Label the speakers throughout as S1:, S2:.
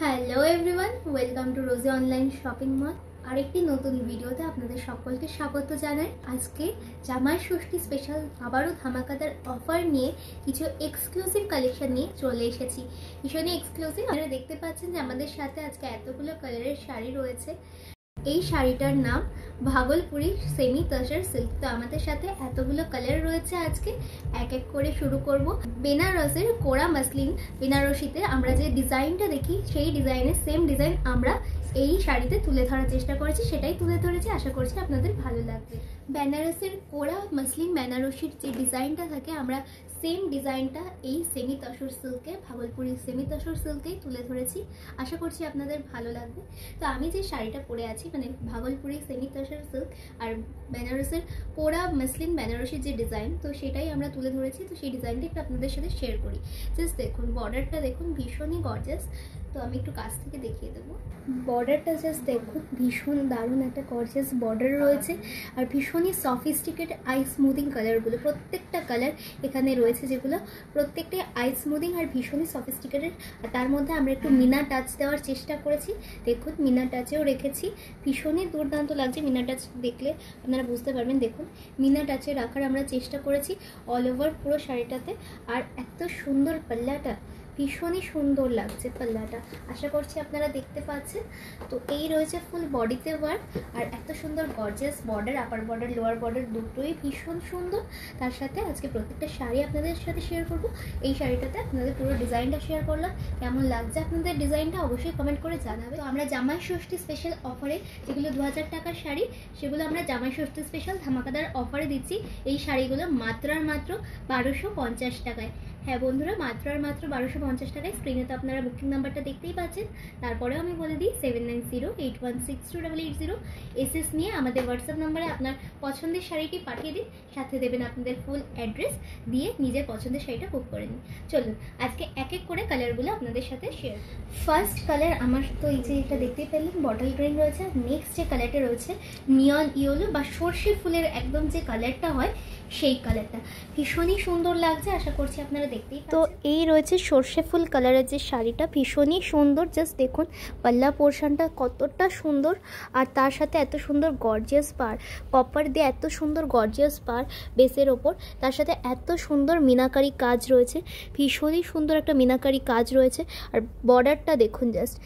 S1: Hello everyone, welcome to Rosy online shopping mall. আরেকটি নতুন ভিডিওতে আপনাদের সকলকে স্বাগত জানাই। আজকে জামাই ষষ্ঠী স্পেশাল আবারও ধামাকাদার অফার নিয়ে কিছু এক্সক্লুসিভ কালেকশন নিয়ে চলে এসেছি। ভীষণই এক্সক্লুসিভ। আপনারা দেখতে পাচ্ছেন যে আমাদের সাথে আজকে এতগুলো কালারের শাড়ি রয়েছে। এই শাড়িটার নাম ভাগলপুরি সেমি তসর সিল্ক। তো আমাদের সাথে এতগুলো কালার রয়েছে, আজকে এক এক করে শুরু করব। বেনারসের কোরা মাসলিন বেনারসিতে আমরা যে ডিজাইনটা দেখি সেই ডিজাইনের সেম ডিজাইন আমরা এই শাড়িতে তুলে ধরার চেষ্টা করেছি, সেটাই তুলে ধরেছি। আশা করছি আপনাদের ভালো লাগবে। বেনারসের কোরা মাসলিন বেনারসির যে ডিজাইনটা থাকে আমরা সেম ডিজাইনটা এই সেমি তসর সিল্কে, ভাগলপুরি সেমি তসর সিল্কেই তুলে ধরেছি। আশা করছি আপনাদের ভালো লাগবে। তো আমি যে শাড়িটা পরে আছি মানে ভাগলপুরি সেমি তসর সিল্ক আর বেনারসের কোরা মাসলিন বেনারসির যে ডিজাইন, তো সেটাই আমরা তুলে ধরেছি। তো সেই ডিজাইনটা একটু আপনাদের সাথে শেয়ার করি। জাস্ট দেখুন, বর্ডারটা দেখুন, ভীষণই গর্জাস। তো আমি একটু কাছ থেকে দেখিয়ে দেবো। বর্ডারটা জাস্ট দেখুন, ভীষণ দারুণ একটা গর্জিয়াস বর্ডার রয়েছে আর ভীষণই সফিস্টিকেট আই স্মুদিং কালারগুলো, প্রত্যেকটা কালার এখানে রয়েছে যেগুলো প্রত্যেকটাই আই স্মুদিং আর ভীষণই সফিস্টিকেটেড। আর তার মধ্যে আমরা একটু মিনা টাচ দেওয়ার চেষ্টা করেছি। দেখুন, মিনা টাচেও রেখেছি, ভীষণই দুর্দান্ত লাগছে। মিনা টাচ দেখলে আপনারা বুঝতে পারবেন। দেখুন, মিনা টাচে রাখার আমরা চেষ্টা করেছি অল ওভার পুরো শাড়িটাতে। আর এত সুন্দর পাল্লাটা, ভীষণই সুন্দর লাগছে পাল্লাটা। আশা করছি আপনারা দেখতে পাচ্ছেন। তো এই রয়েছে ফুল বডিতে ওয়ার্ক আর এত সুন্দর gorgeous border, upper border lower border দুটোই ভীষণ সুন্দর। তার সাথে আজকে প্রত্যেকটা শাড়ি আপনাদের সাথে শেয়ার করব। এই শাড়িটাতে আপনাদের পুরো ডিজাইনটা শেয়ার করলাম। কেমন লাগছে আপনাদের ডিজাইনটা অবশ্যই কমেন্ট করে জানাবে। তো আমরা জামাই ষষ্ঠী স্পেশাল অফারে যেগুলো 2000 টাকার শাড়ি, সেগুলো আমরা জামাই ষষ্ঠী স্পেশাল ধামাকাদার অফারে দিচ্ছি। এই শাড়িগুলো মাত্র 1250 টাকায়। হ্যাঁ বন্ধুরা, মাত্র 1250 টাকায়। স্ক্রিনে তো আপনারা বুকিং নাম্বারটা দেখতেই পাচ্ছেন। তারপরেও আমি বলে দিই 7908162880 এসএস নিয়ে আমাদের হোয়াটসঅ্যাপ নাম্বারে আপনার পছন্দের শাড়িটি পাঠিয়ে দিন। সাথে দেবেন আপনাদের ফুল অ্যাড্রেস, দিয়ে নিজের পছন্দের শাড়িটা বুক করে নিন। চলুন আজকে এক এক করে কালারগুলো আপনাদের সাথে শেয়ার। ফার্স্ট কালার আমার তো এই যে এটা দেখতেই পেলেন, বটল গ্রিন রয়েছে। নেক্সট যে কালারটা রয়েছে নিয়ন ইয়েলো বা সর্ষে ফুলের একদম যে কালারটা হয় সেই কালারটা, ভীষণই সুন্দর লাগছে। আশা করছি আপনারা দেখতেই। তো এই রয়েছে সর্ষে ফুল কালারের যে শাড়িটা, ভীষণই সুন্দর। জাস্ট দেখুন পাল্লা পোর্শনটা কতটা সুন্দর, আর তার সাথে এত সুন্দর গর্জিয়াস পার, কপার দিয়ে এত সুন্দর গর্জিয়াস পার বেসের ওপর। তার সাথে এত সুন্দর মিনাকারি কাজ রয়েছে, ভীষণই সুন্দর একটা মিনাকারি কাজ রয়েছে। আর বর্ডারটা দেখুন, জাস্ট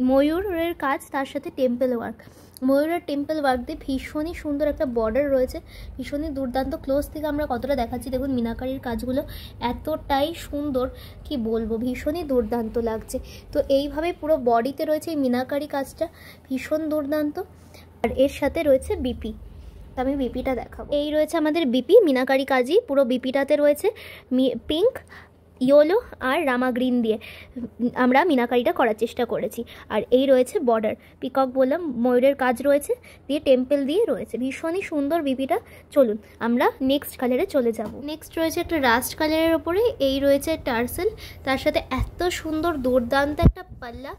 S1: ময়ূরের কাজ, তার সাথে টেম্পল ওয়ার্ক, ময়ূরের টেম্পল ওয়ার্ক দিয়ে ভীষণই সুন্দর একটা বর্ডার রয়েছে, ভীষণই দুর্দান্ত। ক্লোজ থেকে আমরা কতটা দেখাচ্ছি দেখুন, মিনাকারির কাজগুলো এতটাই সুন্দর কি বলবো, ভীষণই দুর্দান্ত লাগছে। তো এইভাবে পুরো বডিতে রয়েছে এই মিনাকারি কাজটা, ভীষণ দুর্দান্ত। আর এর সাথে রয়েছে বিপি। তো আমি বিপিটা দেখাবো। এই রয়েছে আমাদের বিপি, মিনাকারি কাজই পুরো বিপিটাতে রয়েছে। পিঙ্ক, ইয়েলো আর রামা গ্রিন দিয়ে আমরা মিনাকারিটা করার চেষ্টা করেছি। আর এই রয়েছে বর্ডার, পিকক বললাম, ময়ূরের কাজ রয়েছে, দিয়ে টেম্পল দিয়ে রয়েছে, ভীষণই সুন্দর বিপিটা। চলুন আমরা নেক্সট কালারে চলে যাব। নেক্সট রয়েছে একটা রাস্ট কালারের ওপরে, এই রয়েছে টার্সেল, তার সাথে এত সুন্দর দুর্দান্ত একটা পাল্লা।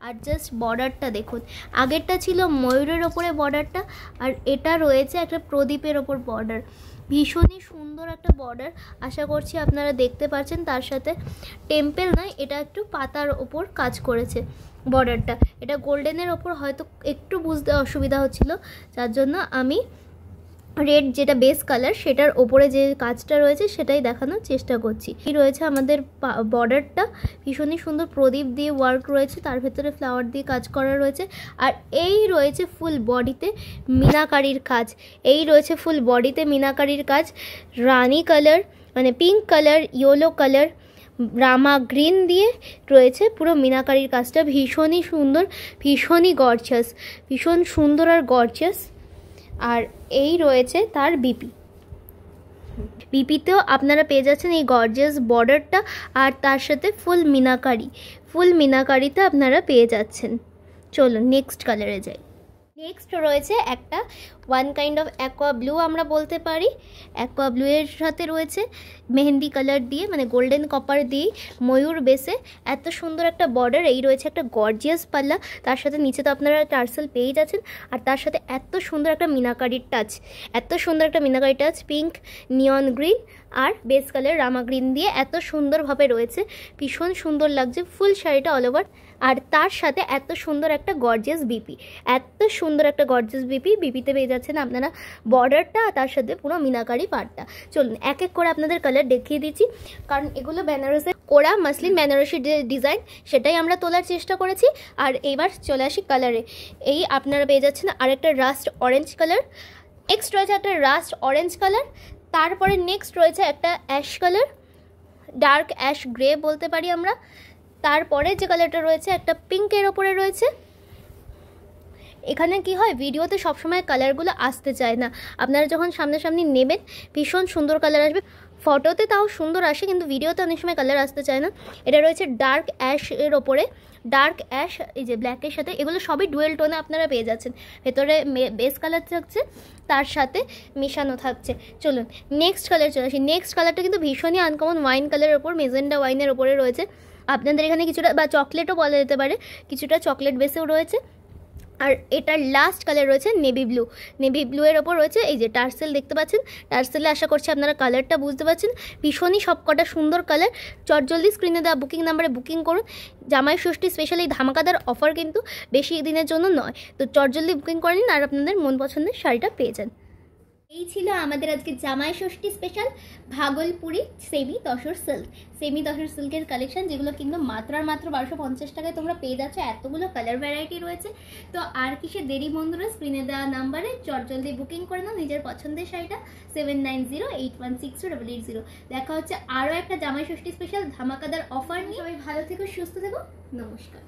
S1: আর জাস্ট বর্ডারটা দেখুন, আগেরটা ছিল ময়ূরের ওপরে বর্ডারটা, আর এটা রয়েছে একটা প্রদীপের ওপর বর্ডার, ভীষণই সুন্দর একটা বর্ডার। আশা করছি আপনারা দেখতে পাচ্ছেন। তার সাথে টেম্পল নয়, এটা একটু পাতার ওপর কাজ করেছে বর্ডারটা। এটা গোল্ডেনের ওপর হয়তো একটু বুঝতে অসুবিধা হচ্ছিল, যার জন্য আমি রেড যেটা বেস কালার সেটার ওপরে যে কাজটা রয়েছে সেটাই দেখানোর চেষ্টা করছি। এই রয়েছে আমাদের বর্ডারটা, ভীষণই সুন্দর প্রদীপ দিয়ে ওয়ার্ক রয়েছে, তার ভেতরে ফ্লাওয়ার দিয়ে কাজ করা রয়েছে। আর এই রয়েছে ফুল বডিতে মিনাকারির কাজ, এই রয়েছে ফুল বডিতে মিনাকারির কাজ। রানি কালার মানে pink colour, yellow colour, Rama green দিয়ে রয়েছে পুরো মিনাকারির কাজটা, ভীষণই সুন্দর, ভীষণই গর্জিয়াস, ভীষণ সুন্দর আর গর্জিয়াস। আর এই রয়েছে তার বিপি, বিপিতেও আপনারা পেয়ে যাচ্ছেন এই গর্জিয়াস বর্ডারটা, আর তার সাথে ফুল মিনাকারিতে আপনারা পেয়ে যাচ্ছেন। চলুন নেক্সট কালারে যাই। নেক্সট রয়েছে একটা one kind of aqua blue আমরা বলতে পারি। অ্যাকোয়া ব্লু এর সাথে রয়েছে মেহেন্দি কালার দিয়ে মানে গোল্ডেন কপার দিয়ে ময়ূর বেসে এত সুন্দর একটা বর্ডার। এই রয়েছে একটা গর্জিয়াস পাল্লা, তার সাথে নিচে তো আপনারা টার্সেল পেয়ে যাচ্ছেন। আর তার সাথে এত সুন্দর একটা মিনাকারির টাচ, এত সুন্দর একটা meenakari touch, pink, neon green আর বেস কালার রামা গ্রিন দিয়ে এত সুন্দরভাবে রয়েছে, ভীষণ সুন্দর লাগছে ফুল শাড়িটা অল ওভার। আর তার সাথে এত সুন্দর একটা গর্জিয়াস বিপি, এত সুন্দর একটা গর্জিয়াস বিপিতে পেয়ে যাচ্ছেন আপনারা বর্ডারটা, তার সাথে পুরো মিনাকারি পাড়টা। চলুন এক এক করে আপনাদের কালার দেখিয়ে দিচ্ছি, কারণ এগুলো বেনারসের কোরা মাসলিন বেনারসি ডিজাইন, সেটাই আমরা তোলার চেষ্টা করেছি। আর এবার চলে আসি কালারে। এই আপনারা পেয়ে যাচ্ছেন আরেকটা রাস্ট অরেঞ্জ কালার, নেক্সট রয়েছে একটা রাস্ট অরেঞ্জ কালার, তারপরে নেক্সট রয়েছে একটা ash colour, dark ash grey বলতে পারি আমরা। তারপরে যে কালারটা রয়েছে একটা পিঙ্কের ওপরে রয়েছে। এখানে কি হয়, ভিডিওতে সবসময় কালারগুলো আসতে চায় না, আপনারা যখন সামনাসামনি নেবেন ভীষণ সুন্দর কালার আসবে। ফটোতে তাও সুন্দর আসে, কিন্তু ভিডিওতে অনেক সময় কালার আসতে চায় না। এটা রয়েছে ডার্ক অ্যাশ এর ওপরে, ডার্ক অ্যাশ এই যে ব্ল্যাকের সাথে, এগুলো সবই ডুয়েল টোনে আপনারা পেয়ে যাচ্ছেন। ভেতরে বেস কালার থাকছে, তার সাথে মিশানো থাকছে। চলুন নেক্সট কালার চলে আসি। নেক্সট কালারটা কিন্তু ভীষণই আনকমন, ওয়াইন কালারের ওপর, মেজেন্ডা ওয়াইনের ওপরে রয়েছে। আপনাদের এখানে কিছুটা বা চকলেটও বলা যেতে পারে, কিছুটা চকলেট বেসেও রয়েছে। আর এটার লাস্ট কালার রয়েছে নেভি ব্লু, নেভি ব্লু এর ওপর রয়েছে এই যে টার্সেল দেখতে পাচ্ছেন। টার্সেলে আশা করছি আপনারা কালারটা বুঝতে পারছেন, ভীষণই সবকটা সুন্দর কালার। চটজলদি স্ক্রিনে দেওয়া বুকিং নাম্বারে বুকিং করুন। জামাই ষষ্ঠী স্পেশাল এই ধামাকাদার অফার কিন্তু বেশি দিনের জন্য নয়, তো চটজলদি বুকিং করে নিন আর আপনাদের মন পছন্দের শাড়িটা পেয়ে যান। এই ছিল আমাদের আজকে Jamai Shashthi special Bhagalpuri semi tussar silk, semi tussar সিল্কের কালেকশন, যেগুলো কিন্তু মাত্র 1250 টাকায় তোমরা পেয়ে যাচ্ছ। এতগুলো কালার ভ্যারাইটি রয়েছে। তো আর কিসে দেরি বন্ধুরা, স্ক্রিনে দেওয়া নাম্বারে জলদি বুকিং করে নাও নিজের পছন্দের শাড়িটা 7908162880। দেখা হচ্ছে আরও একটা জামাই ষষ্ঠী স্পেশাল ধামাকাদার অফার নিয়ে। সবাই ভালো থেকো, সুস্থ থেকো, নমস্কার।